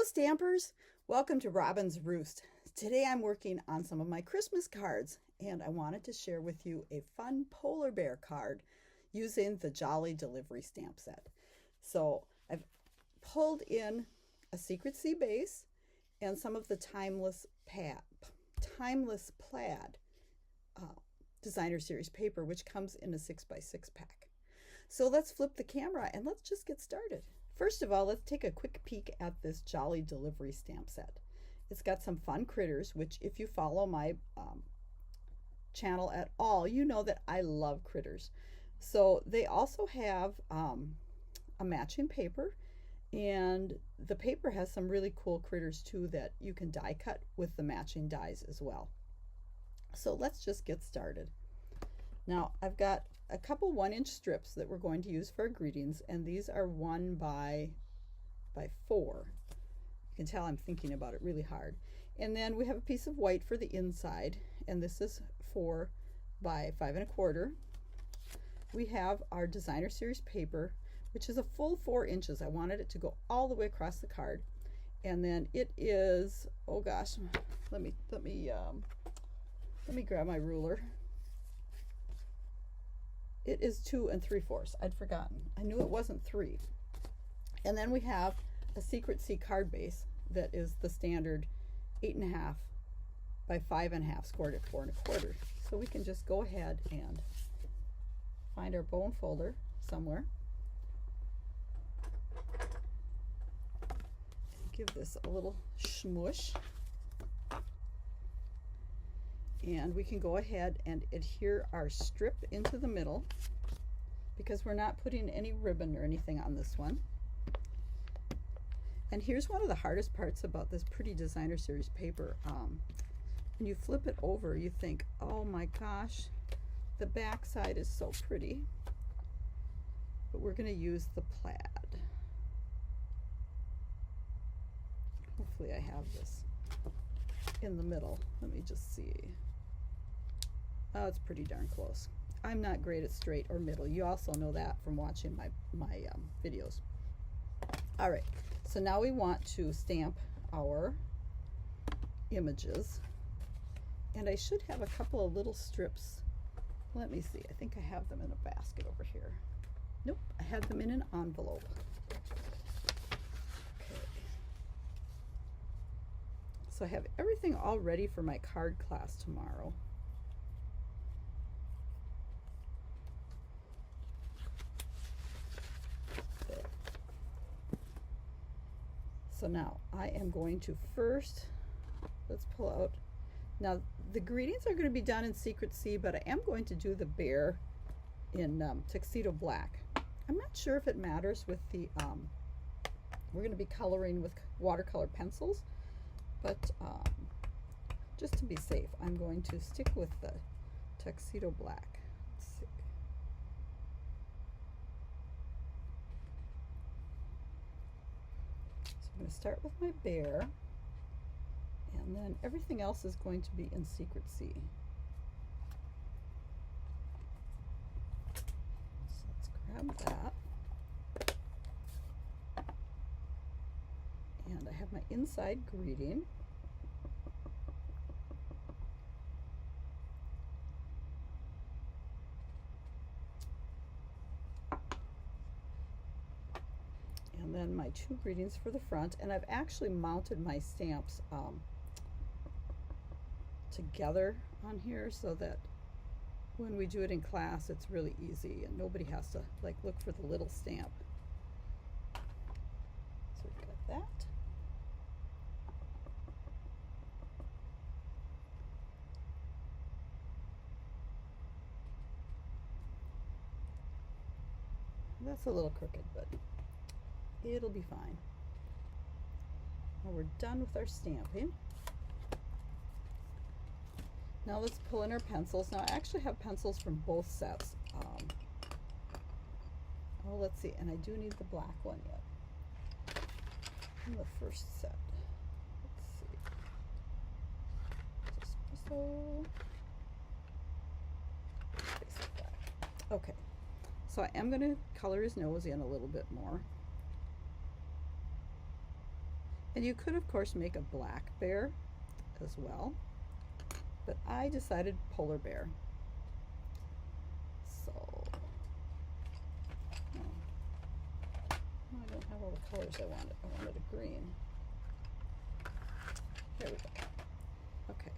Hello, Stampers! Welcome to Robin's Roost. Today I'm working on some of my Christmas cards, and I wanted to share with you a fun polar bear card using the Jolly Delivery stamp set. So I've pulled in a Secret Sea base and some of the Timeless Plaid Designer Series paper, which comes in a 6x6 pack. So let's flip the camera and let's just get started. First of all, let's take a quick peek at this Jolly Delivery stamp set. It's got some fun critters, which if you follow my channel at all, you know that I love critters. So they also have a matching paper, and the paper has some really cool critters too that you can die cut with the matching dies as well. So let's just get started. Now I've got a couple 1-inch strips that we're going to use for our greetings, and these are 1 by 4. You can tell I'm thinking about it really hard. And then we have a piece of white for the inside, and this is 4 by 5 1/4. We have our Designer Series paper, which is a full 4 inches. I wanted it to go all the way across the card, and then it is, oh gosh, let me grab my ruler. It is 2 3/4. I'd forgotten. I knew it wasn't 3. And then we have a Secret Sea card base that is the standard 8 1/2 by 5 1/2, scored at 4 1/4. So we can just go ahead and find our bone folder somewhere. And give this a little smush. And we can go ahead and adhere our strip into the middle, because we're not putting any ribbon or anything on this one. And here's one of the hardest parts about this pretty Designer Series paper. When you flip it over, you think, oh my gosh, the back side is so pretty. But we're going to use the plaid. Hopefully I have this in the middle. Let me just see. Oh, it's pretty darn close. I'm not great at straight or middle. You also know that from watching my videos. All right, so now we want to stamp our images. And I should have a couple of little strips. Let me see. I think I have them in a basket over here. Nope, I have them in an envelope. Okay. So I have everything all ready for my card class tomorrow. So now I am going to first, let's pull out, now the greetings are going to be done in Secret Sea, but I am going to do the bear in tuxedo black. I'm not sure if it matters with the, we're going to be coloring with watercolor pencils, but just to be safe, I'm going to stick with the tuxedo black. Let's see. I'm going to start with my bear, and then everything else is going to be in Secret Sea. So let's grab that. And I have my inside greeting. And then my 2 greetings for the front, and I've actually mounted my stamps together on here so that when we do it in class it's really easy and nobody has to like look for the little stamp. So we've got that. That's a little crooked, but it'll be fine. Now we're done with our stamping. Now let's pull in our pencils. Now I actually have pencils from both sets. Oh, let's see, and I do need the black one yet. In the first set. Let's see. So, basic black. Okay. So I am going to color his nose in a little bit more. And you could, of course, make a black bear as well, but I decided polar bear. So, I don't have all the colors I wanted. I wanted a green. There we go. Okay.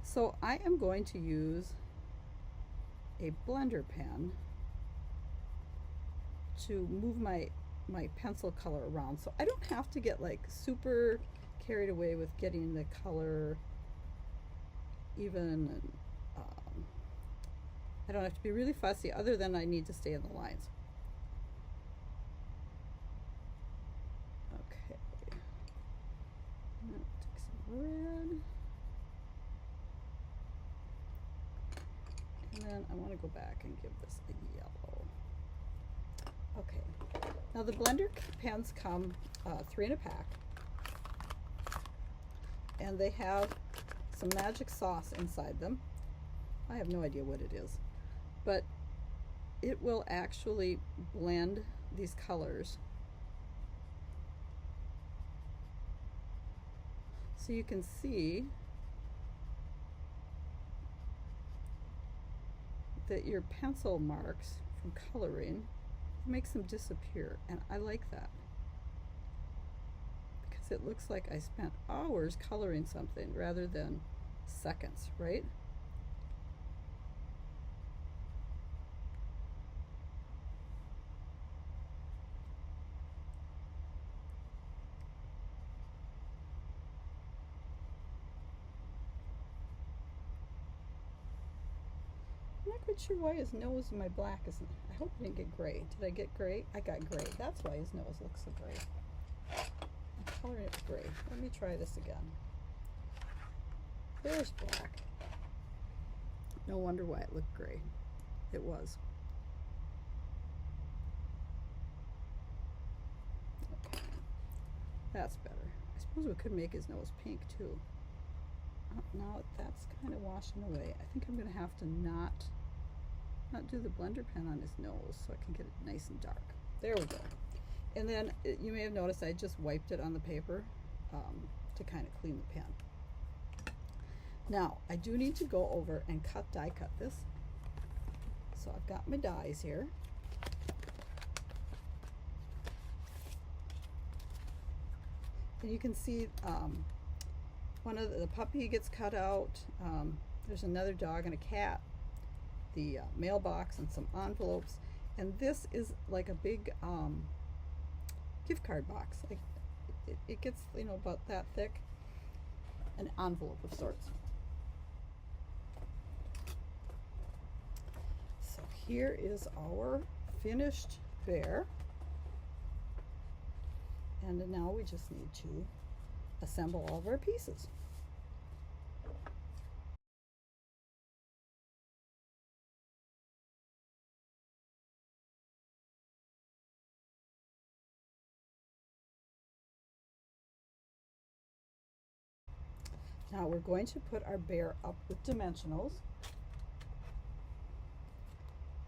So I am going to use a blender pen to move my pencil color around, so I don't have to get like super carried away with getting the color even. I don't have to be really fussy, other than I need to stay in the lines. Okay, I'm gonna take some red, and then I want to go back and give this a yellow. Okay, now the blender pens come 3 in a pack, and they have some magic sauce inside them. I have no idea what it is, but it will actually blend these colors. So you can see that your pencil marks from coloring makes them disappear, and I like that because it looks like I spent hours coloring something rather than seconds, right? I'm not quite sure why his nose and my black isn't. I hope I didn't get gray. Did I get gray? I got gray. That's why his nose looks so gray. I'm coloring it gray. Let me try this again. There's black. No wonder why it looked gray. It was. Okay. That's better. I suppose we could make his nose pink too. Now that's kind of washing away. I think I'm going to have to not do the blender pen on his nose so I can get it nice and dark. There we go. And then you may have noticed I just wiped it on the paper to kind of clean the pen. Now I do need to go over and die cut this. So I've got my dies here. And you can see one of the puppy gets cut out. There's another dog and a cat. The mailbox and some envelopes, and this is like a big gift card box. Like it gets, you know, about that thick, an envelope of sorts. So here is our finished bear, and now we just need to assemble all of our pieces. Now we're going to put our bear up with dimensionals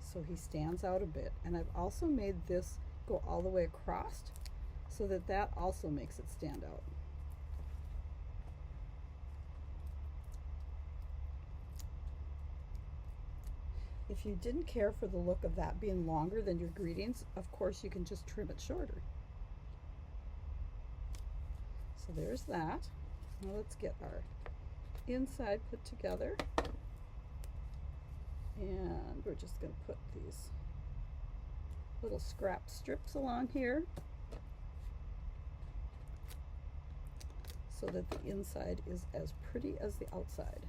so he stands out a bit, and I've also made this go all the way across so that that also makes it stand out. If you didn't care for the look of that being longer than your greetings, of course you can just trim it shorter. So there's that. Now let's get our inside put together, and we're just going to put these little scrap strips along here so that the inside is as pretty as the outside.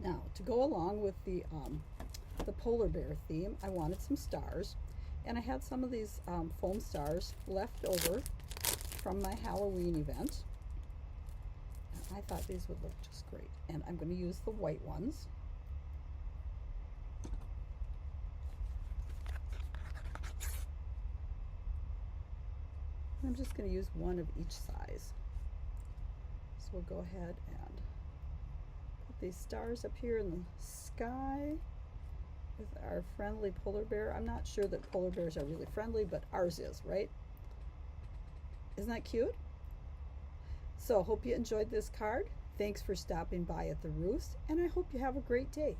Now, to go along with the polar bear theme, I wanted some stars, and I had some of these foam stars left over from my Halloween event. And I thought these would look just great, and I'm going to use the white ones. I'm just going to use one of each size. So we'll go ahead and put these stars up here in the sky with our friendly polar bear. I'm not sure that polar bears are really friendly, but ours is, right? Isn't that cute? So hope you enjoyed this card. Thanks for stopping by at the Roost, and I hope you have a great day.